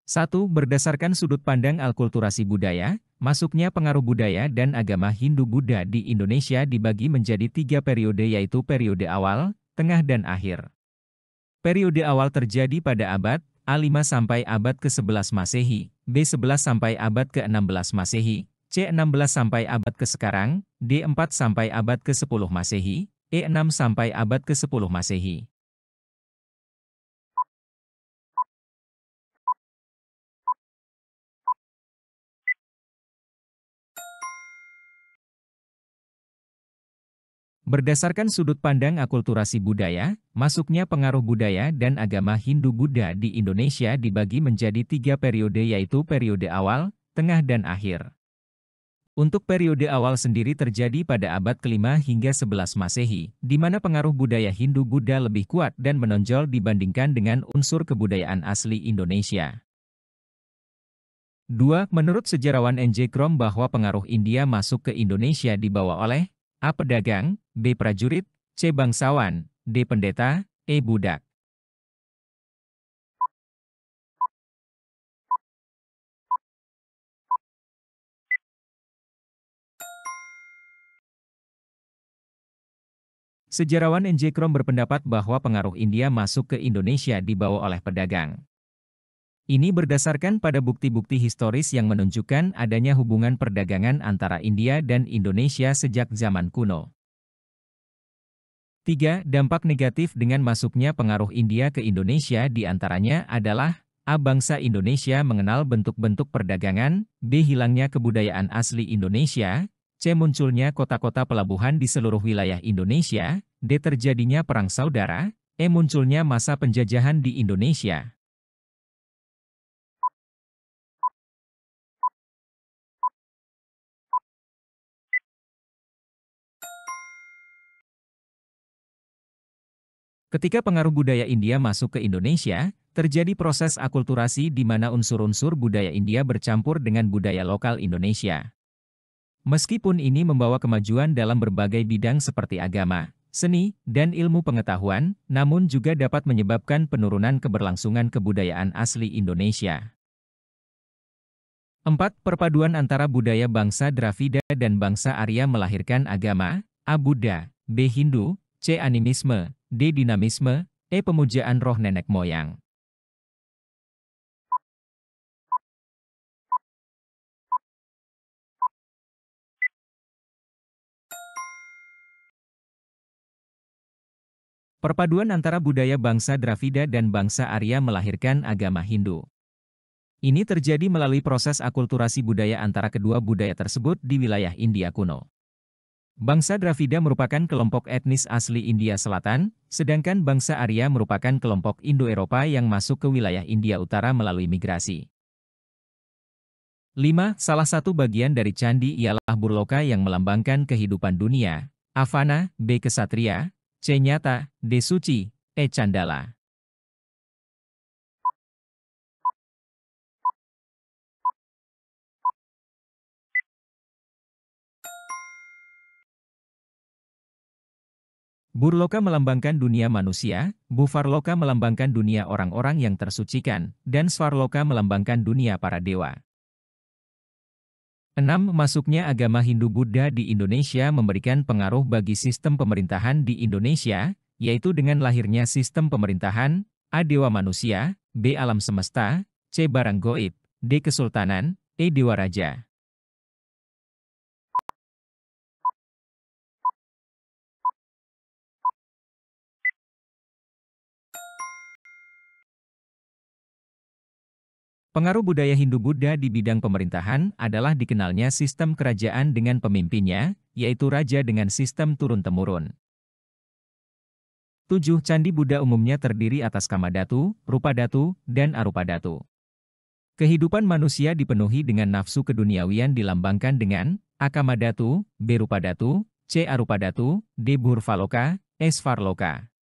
1. Berdasarkan sudut pandang alkulturasi budaya, masuknya pengaruh budaya dan agama Hindu-Buddha di Indonesia dibagi menjadi 3 periode yaitu periode awal, tengah dan akhir. Periode awal terjadi pada abad A5 sampai abad ke-11 Masehi, B11 sampai abad ke-16 Masehi, C16 sampai abad ke sekarang, D4 sampai abad ke-10 Masehi, E6 sampai abad ke-10 Masehi. Berdasarkan sudut pandang akulturasi budaya, masuknya pengaruh budaya dan agama Hindu-Buddha di Indonesia dibagi menjadi 3 periode yaitu periode awal, tengah dan akhir. Untuk periode awal sendiri terjadi pada abad ke-5 hingga 11 Masehi, di mana pengaruh budaya Hindu-Buddha lebih kuat dan menonjol dibandingkan dengan unsur kebudayaan asli Indonesia. 2. Menurut sejarawan N.J. Krom bahwa pengaruh India masuk ke Indonesia dibawa oleh A. Pedagang, B. Prajurit, C. Bangsawan, D. Pendeta, E. Budak. Sejarawan N.J. Krom berpendapat bahwa pengaruh India masuk ke Indonesia dibawa oleh pedagang. Ini berdasarkan pada bukti-bukti historis yang menunjukkan adanya hubungan perdagangan antara India dan Indonesia sejak zaman kuno. 3. Dampak negatif dengan masuknya pengaruh India ke Indonesia diantaranya adalah A. Bangsa Indonesia mengenal bentuk-bentuk perdagangan, B. Hilangnya kebudayaan asli Indonesia, C. Munculnya kota-kota pelabuhan di seluruh wilayah Indonesia, D. Terjadinya perang saudara, E. Munculnya masa penjajahan di Indonesia. Ketika pengaruh budaya India masuk ke Indonesia, terjadi proses akulturasi di mana unsur-unsur budaya India bercampur dengan budaya lokal Indonesia. Meskipun ini membawa kemajuan dalam berbagai bidang seperti agama, seni, dan ilmu pengetahuan, namun juga dapat menyebabkan penurunan keberlangsungan kebudayaan asli Indonesia. 4. Perpaduan antara budaya bangsa Dravida dan bangsa Arya melahirkan agama A. Buddha, B. Hindu, C. Animisme, D. Dinamisme, E. Pemujaan roh nenek moyang. Perpaduan antara budaya bangsa Dravida dan bangsa Arya melahirkan agama Hindu. Ini terjadi melalui proses akulturasi budaya antara kedua budaya tersebut di wilayah India kuno. Bangsa Dravida merupakan kelompok etnis asli India Selatan, sedangkan bangsa Arya merupakan kelompok Indo-Eropa yang masuk ke wilayah India Utara melalui migrasi. 5. Salah satu bagian dari candi ialah burloka yang melambangkan kehidupan dunia, Avana, B. Kesatria, C. Nyata, D. Suci, E. Candala. Burloka melambangkan dunia manusia, Buvarloka melambangkan dunia orang-orang yang tersucikan, dan Svarloka melambangkan dunia para dewa. 6. Masuknya agama Hindu-Buddha di Indonesia memberikan pengaruh bagi sistem pemerintahan di Indonesia, yaitu dengan lahirnya sistem pemerintahan, A. Dewa manusia, B. Alam semesta, C. Barang goib, D. Kesultanan, E. Dewa raja. Pengaruh budaya Hindu-Buddha di bidang pemerintahan adalah dikenalnya sistem kerajaan dengan pemimpinnya, yaitu raja dengan sistem turun-temurun. 7. Candi Buddha umumnya terdiri atas Kamadhatu, Rupadhatu, dan Arupadhatu. Kehidupan manusia dipenuhi dengan nafsu keduniawian dilambangkan dengan A. Kamadhatu, B. Rupadhatu, C. Arupadhatu, D. Bhurvaloka, E. Svarloka.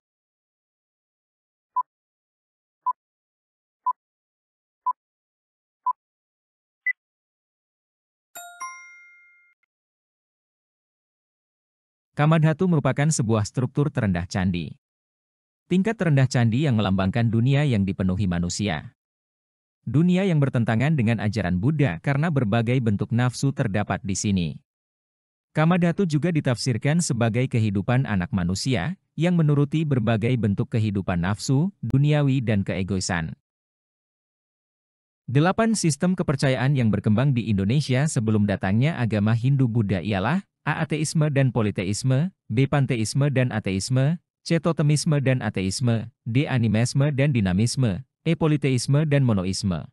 Kamadhatu merupakan sebuah struktur terendah candi. Tingkat terendah candi yang melambangkan dunia yang dipenuhi manusia. dunia yang bertentangan dengan ajaran Buddha karena berbagai bentuk nafsu terdapat di sini. Kamadhatu juga ditafsirkan sebagai kehidupan anak manusia, yang menuruti berbagai bentuk kehidupan nafsu, duniawi dan keegoisan. 8 sistem kepercayaan yang berkembang di Indonesia sebelum datangnya agama Hindu-Buddha ialah A. Ateisme dan politeisme, B. Panteisme dan ateisme, C. Totemisme dan ateisme, D. Animisme dan dinamisme, E. Politeisme dan monoisme.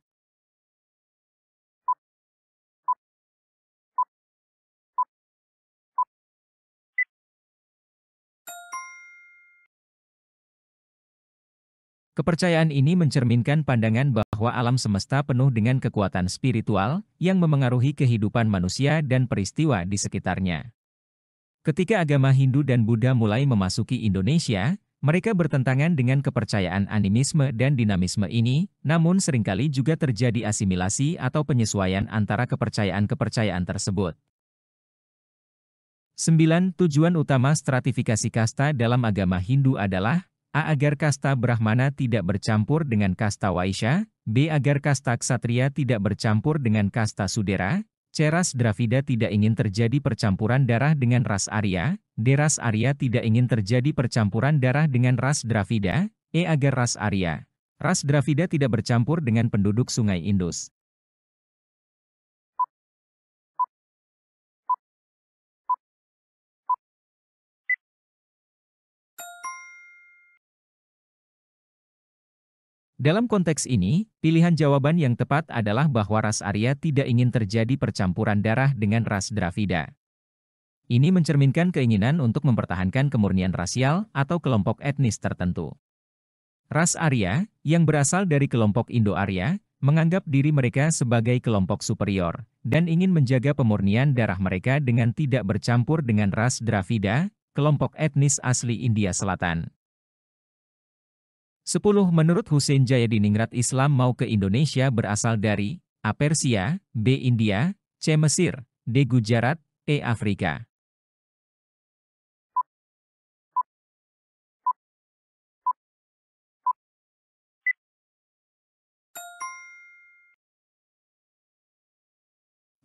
Kepercayaan ini mencerminkan pandangan bahwa alam semesta penuh dengan kekuatan spiritual yang memengaruhi kehidupan manusia dan peristiwa di sekitarnya. Ketika agama Hindu dan Buddha mulai memasuki Indonesia, mereka bertentangan dengan kepercayaan animisme dan dinamisme ini, namun seringkali juga terjadi asimilasi atau penyesuaian antara kepercayaan-kepercayaan tersebut. 9. Tujuan utama stratifikasi kasta dalam agama Hindu adalah A. Agar kasta Brahmana tidak bercampur dengan kasta Waisya, B. Agar kasta Ksatria tidak bercampur dengan kasta Sudera, C. Ras Dravida tidak ingin terjadi percampuran darah dengan ras Arya, D. Ras Arya tidak ingin terjadi percampuran darah dengan ras Dravida, E. Agar ras Arya, ras Dravida tidak bercampur dengan penduduk Sungai Indus. Dalam konteks ini, pilihan jawaban yang tepat adalah bahwa ras Arya tidak ingin terjadi percampuran darah dengan ras Dravida. Ini mencerminkan keinginan untuk mempertahankan kemurnian rasial atau kelompok etnis tertentu. Ras Arya, yang berasal dari kelompok Indo-Arya, menganggap diri mereka sebagai kelompok superior, dan ingin menjaga pemurnian darah mereka dengan tidak bercampur dengan ras Dravida, kelompok etnis asli India Selatan. 10. Menurut Hussein Jayadiningrat, Islam mau ke Indonesia berasal dari A. Persia, B. India, C. Mesir, D. Gujarat, E. Afrika.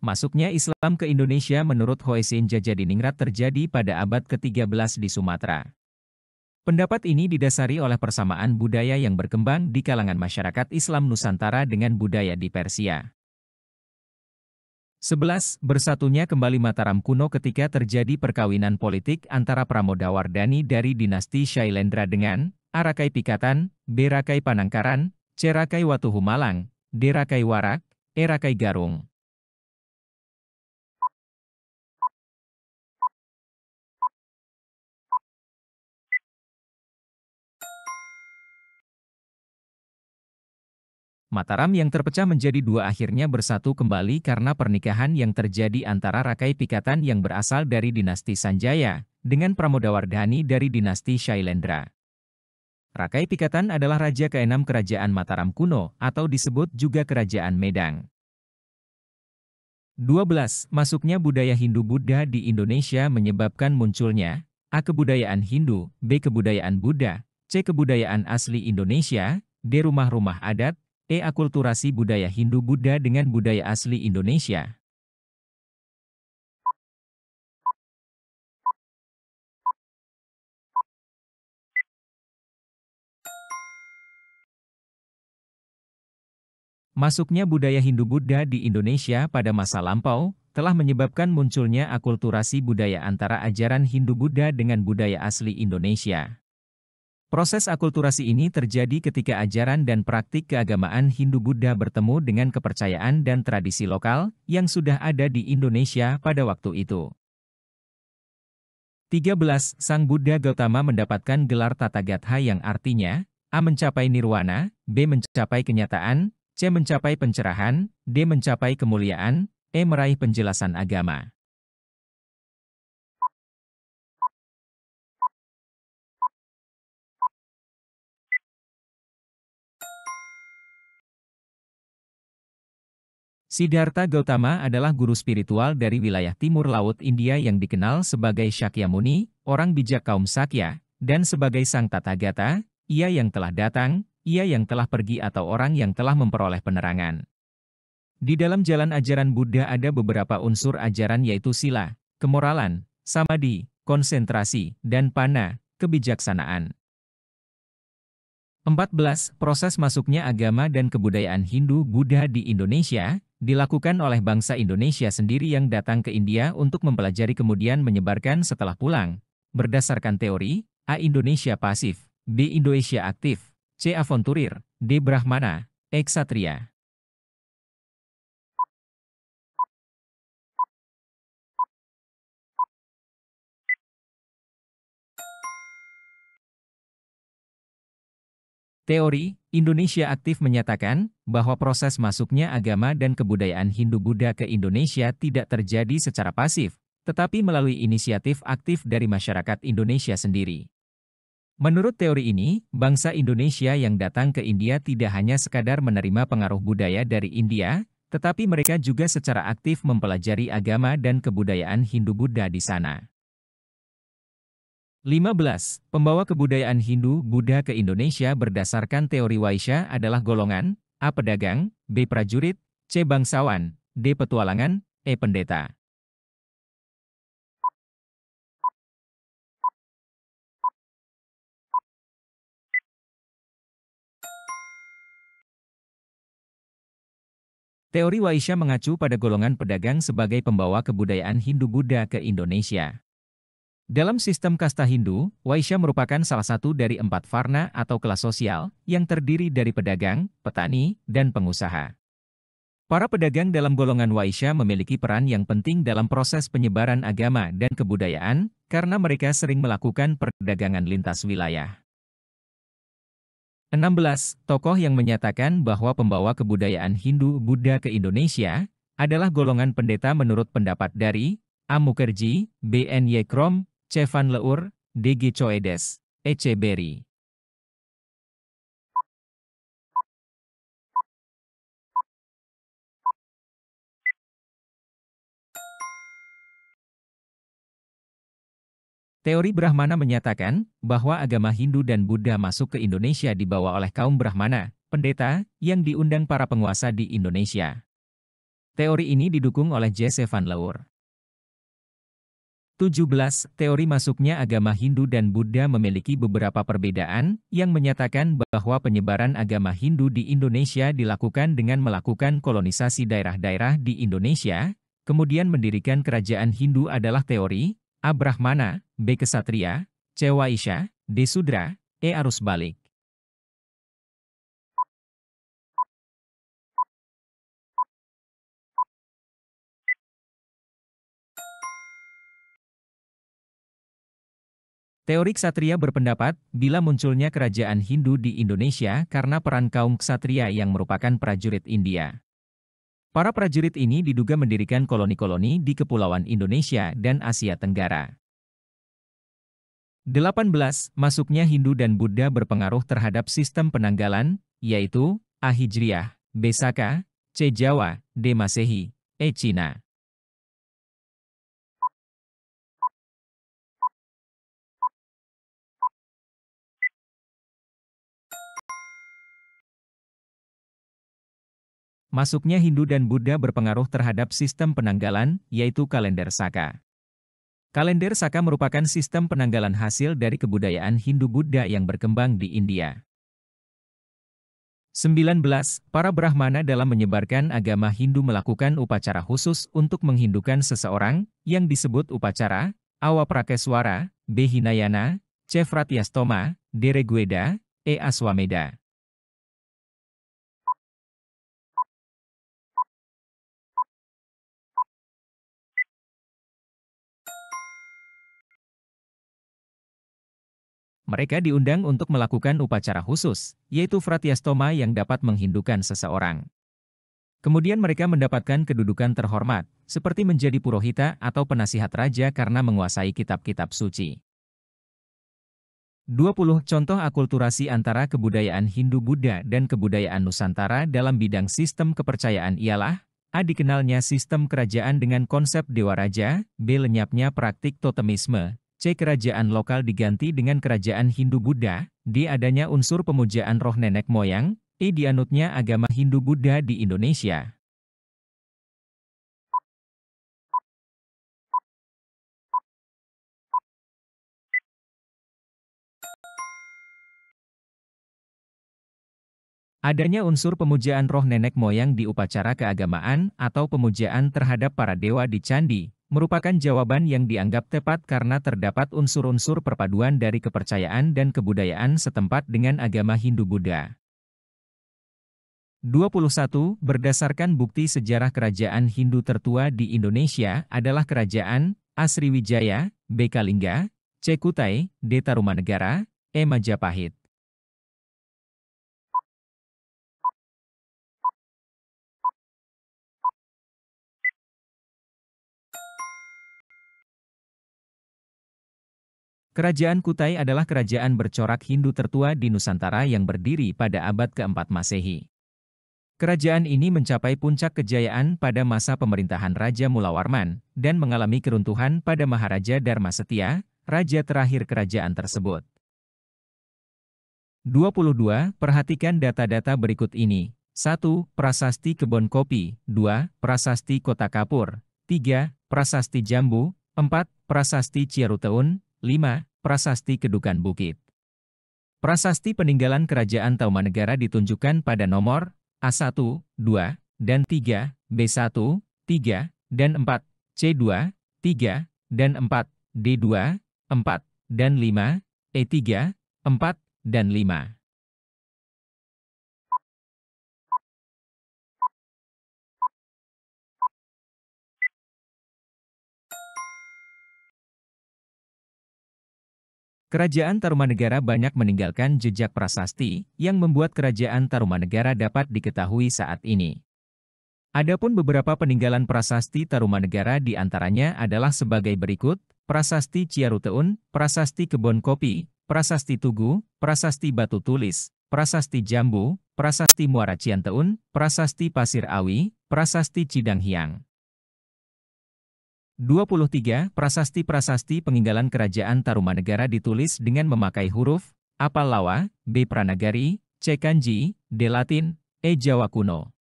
Masuknya Islam ke Indonesia menurut Hussein Jayadiningrat terjadi pada abad ke-13 di Sumatera. Pendapat ini didasari oleh persamaan budaya yang berkembang di kalangan masyarakat Islam Nusantara dengan budaya di Persia. 11. Bersatunya kembali Mataram kuno ketika terjadi perkawinan politik antara Pramodawardhani dari dinasti Shailendra dengan A. Rakai Pikatan, B. Rakai Panangkaran, C. Rakai Watuhumalang, D. Rakai Warak, E. Rakai Garung. Mataram yang terpecah menjadi dua akhirnya bersatu kembali karena pernikahan yang terjadi antara Rakai Pikatan yang berasal dari dinasti Sanjaya dengan Pramodawardhani dari dinasti Shailendra. Rakai Pikatan adalah raja ke-6 kerajaan Mataram kuno atau disebut juga Kerajaan Medang. 12. Masuknya budaya Hindu-Buddha di Indonesia menyebabkan munculnya A. Kebudayaan Hindu, B. Kebudayaan Buddha, C. Kebudayaan asli Indonesia, D. Rumah-rumah adat, E. Akulturasi budaya Hindu-Buddha dengan budaya asli Indonesia. Masuknya budaya Hindu-Buddha di Indonesia pada masa lampau telah menyebabkan munculnya akulturasi budaya antara ajaran Hindu-Buddha dengan budaya asli Indonesia. Proses akulturasi ini terjadi ketika ajaran dan praktik keagamaan Hindu-Buddha bertemu dengan kepercayaan dan tradisi lokal yang sudah ada di Indonesia pada waktu itu. 13. Sang Buddha Gautama mendapatkan gelar Tathagata yang artinya A. Mencapai nirwana, B. Mencapai kenyataan, C. Mencapai pencerahan, D. Mencapai kemuliaan, E. Meraih penjelasan agama. Siddhartha Gautama adalah guru spiritual dari wilayah timur laut India yang dikenal sebagai Shakyamuni, orang bijak kaum Sakya, dan sebagai Sang Tathagata, ia yang telah datang, ia yang telah pergi atau orang yang telah memperoleh penerangan. Di dalam jalan ajaran Buddha ada beberapa unsur ajaran yaitu sila, kemoralan, samadhi, konsentrasi, dan panna, kebijaksanaan. 14. Proses masuknya agama dan kebudayaan Hindu-Buddha di Indonesia, dilakukan oleh bangsa Indonesia sendiri yang datang ke India untuk mempelajari kemudian menyebarkan setelah pulang. Berdasarkan teori, A. Indonesia pasif, B. Indonesia aktif, C. Aventurir, D. Brahmana, E. Ksatria. Teori, Indonesia aktif menyatakan bahwa proses masuknya agama dan kebudayaan Hindu-Buddha ke Indonesia tidak terjadi secara pasif, tetapi melalui inisiatif aktif dari masyarakat Indonesia sendiri. Menurut teori ini, bangsa Indonesia yang datang ke India tidak hanya sekadar menerima pengaruh budaya dari India, tetapi mereka juga secara aktif mempelajari agama dan kebudayaan Hindu-Buddha di sana. 15. Pembawa kebudayaan Hindu-Buddha ke Indonesia berdasarkan teori Waisya adalah golongan A. Pedagang, B. Prajurit, C. Bangsawan, D. Petualangan, E. Pendeta. Teori Waisya mengacu pada golongan pedagang sebagai pembawa kebudayaan Hindu-Buddha ke Indonesia. Dalam sistem kasta Hindu, Waisya merupakan salah satu dari 4 varna atau kelas sosial yang terdiri dari pedagang, petani, dan pengusaha. Para pedagang dalam golongan Waisya memiliki peran yang penting dalam proses penyebaran agama dan kebudayaan karena mereka sering melakukan perdagangan lintas wilayah. 16. Tokoh yang menyatakan bahwa pembawa kebudayaan Hindu-Buddha ke Indonesia adalah golongan pendeta menurut pendapat dari A. Mukherjee, B. N. Y. Krom, C. Van Leur, D. G. Choedes, E. C. Berry. Teori Brahmana menyatakan bahwa agama Hindu dan Buddha masuk ke Indonesia dibawa oleh kaum Brahmana, pendeta, yang diundang para penguasa di Indonesia. Teori ini didukung oleh J. C. Van Leur. 17. Teori masuknya agama Hindu dan Buddha memiliki beberapa perbedaan yang menyatakan bahwa penyebaran agama Hindu di Indonesia dilakukan dengan melakukan kolonisasi daerah-daerah di Indonesia, kemudian mendirikan kerajaan Hindu adalah teori A. Brahmana, B. Ksatria, C. Waisya, D. Sudra, E. Arus balik. Teori Ksatria berpendapat, bila munculnya kerajaan Hindu di Indonesia karena peran kaum Ksatria yang merupakan prajurit India. Para prajurit ini diduga mendirikan koloni-koloni di Kepulauan Indonesia dan Asia Tenggara. 18. Masuknya Hindu dan Buddha berpengaruh terhadap sistem penanggalan, yaitu A. Hijriah, B. Saka, C. Jawa, D. Masehi, E. Cina. Masuknya Hindu dan Buddha berpengaruh terhadap sistem penanggalan, yaitu kalender Saka. Kalender Saka merupakan sistem penanggalan hasil dari kebudayaan Hindu-Buddha yang berkembang di India. 19. Para Brahmana dalam menyebarkan agama Hindu melakukan upacara khusus untuk menghindukan seseorang, yang disebut upacara Awa Prakeswara, B. Hinayana, C. Fratyastoma, D. Rigveda, E. Aswameda. Mereka diundang untuk melakukan upacara khusus, yaitu Fratyastoma yang dapat menghindukan seseorang. Kemudian mereka mendapatkan kedudukan terhormat, seperti menjadi purohita atau penasihat raja karena menguasai kitab-kitab suci. 20. Contoh akulturasi antara kebudayaan Hindu-Buddha dan kebudayaan Nusantara dalam bidang sistem kepercayaan ialah A. Dikenalnya sistem kerajaan dengan konsep dewa raja, B. Lenyapnya praktik totemisme, C. Kerajaan lokal diganti dengan kerajaan Hindu-Buddha. D. Adanya unsur pemujaan roh nenek moyang. E. Dianutnya agama Hindu-Buddha di Indonesia. Adanya unsur pemujaan roh nenek moyang di upacara keagamaan atau pemujaan terhadap para dewa di candi, merupakan jawaban yang dianggap tepat karena terdapat unsur-unsur perpaduan dari kepercayaan dan kebudayaan setempat dengan agama Hindu-Buddha. 21. Berdasarkan bukti sejarah kerajaan Hindu tertua di Indonesia adalah Kerajaan A. Sriwijaya, B. Kalingga, C. Kutai, D. Tarumanegara, E. Majapahit. Kerajaan Kutai adalah kerajaan bercorak Hindu tertua di Nusantara yang berdiri pada abad ke-4 Masehi. Kerajaan ini mencapai puncak kejayaan pada masa pemerintahan Raja Mulawarman, dan mengalami keruntuhan pada Maharaja Dharma Setia, raja terakhir kerajaan tersebut. 22. Perhatikan data-data berikut ini. 1. Prasasti Kebon Kopi. 2. Prasasti Kota Kapur. 3. Prasasti Jambu. 4. Prasasti Ciaruteun. 5. Prasasti Kedukan Bukit. Prasasti peninggalan Kerajaan Tarumanegara ditunjukkan pada nomor A1, 2, dan 3, B1, 3, dan 4, C2, 3, dan 4, D2, 4, dan 5, E3, 4, dan 5. Kerajaan Tarumanegara banyak meninggalkan jejak prasasti, yang membuat Kerajaan Tarumanegara dapat diketahui saat ini. Adapun beberapa peninggalan prasasti Tarumanegara di antaranya adalah sebagai berikut: Prasasti Ciaruteun, Prasasti Kebon Kopi, Prasasti Tugu, Prasasti Batu Tulis, Prasasti Jambu, Prasasti Muara Cianteun, Prasasti Pasir Awi, Prasasti Cidanghiang. 23. Prasasti-prasasti peninggalan Kerajaan Tarumanegara ditulis dengan memakai huruf A. Pallawa, B. Pranagari, C. Kanji, D. Latin, E. Jawa kuno.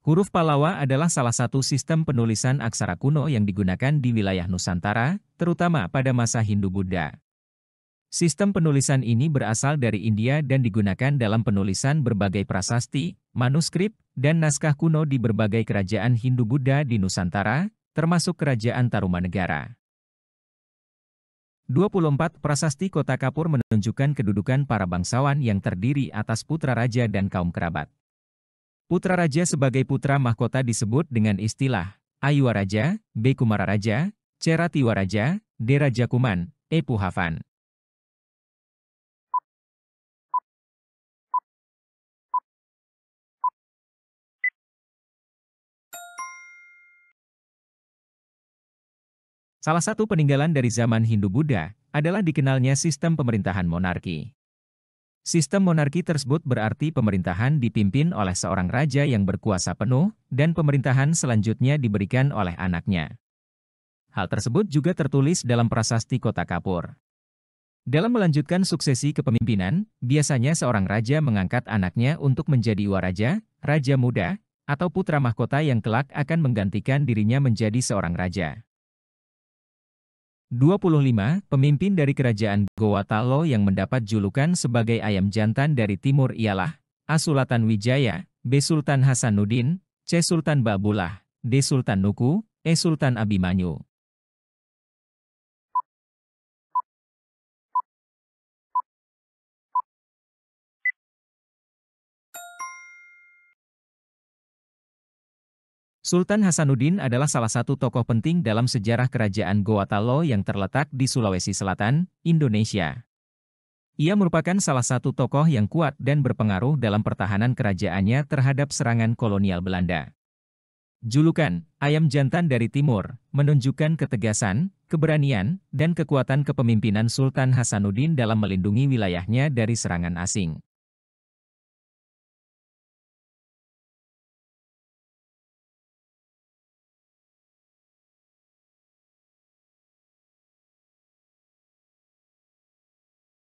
Huruf Pallawa adalah salah satu sistem penulisan aksara kuno yang digunakan di wilayah Nusantara, terutama pada masa Hindu-Buddha. Sistem penulisan ini berasal dari India dan digunakan dalam penulisan berbagai prasasti, manuskrip, dan naskah kuno di berbagai kerajaan Hindu-Buddha di Nusantara, termasuk Kerajaan Tarumanegara. 24. Prasasti Kota Kapur menunjukkan kedudukan para bangsawan yang terdiri atas putra raja dan kaum kerabat. Putra raja sebagai putra mahkota disebut dengan istilah Ayuwaraja, B. Kumararaja, C. Ratiwaraja, D. Raja Kuman, E. Puhavan. Salah satu peninggalan dari zaman Hindu-Buddha adalah dikenalnya sistem pemerintahan monarki. Sistem monarki tersebut berarti pemerintahan dipimpin oleh seorang raja yang berkuasa penuh, dan pemerintahan selanjutnya diberikan oleh anaknya. Hal tersebut juga tertulis dalam Prasasti Kota Kapur. Dalam melanjutkan suksesi kepemimpinan, biasanya seorang raja mengangkat anaknya untuk menjadi waraja, raja muda, atau putra mahkota yang kelak akan menggantikan dirinya menjadi seorang raja. 25. Pemimpin dari Kerajaan Gowatalo yang mendapat julukan sebagai ayam jantan dari timur ialah A. Sultan Wijaya, B. Sultan Hasanuddin, C. Sultan Babullah, D. Sultan Nuku, E. Sultan Abimanyu. Sultan Hasanuddin adalah salah satu tokoh penting dalam sejarah Kerajaan Gowatalo yang terletak di Sulawesi Selatan, Indonesia. Ia merupakan salah satu tokoh yang kuat dan berpengaruh dalam pertahanan kerajaannya terhadap serangan kolonial Belanda. Julukan, ayam jantan dari timur, menunjukkan ketegasan, keberanian, dan kekuatan kepemimpinan Sultan Hasanuddin dalam melindungi wilayahnya dari serangan asing.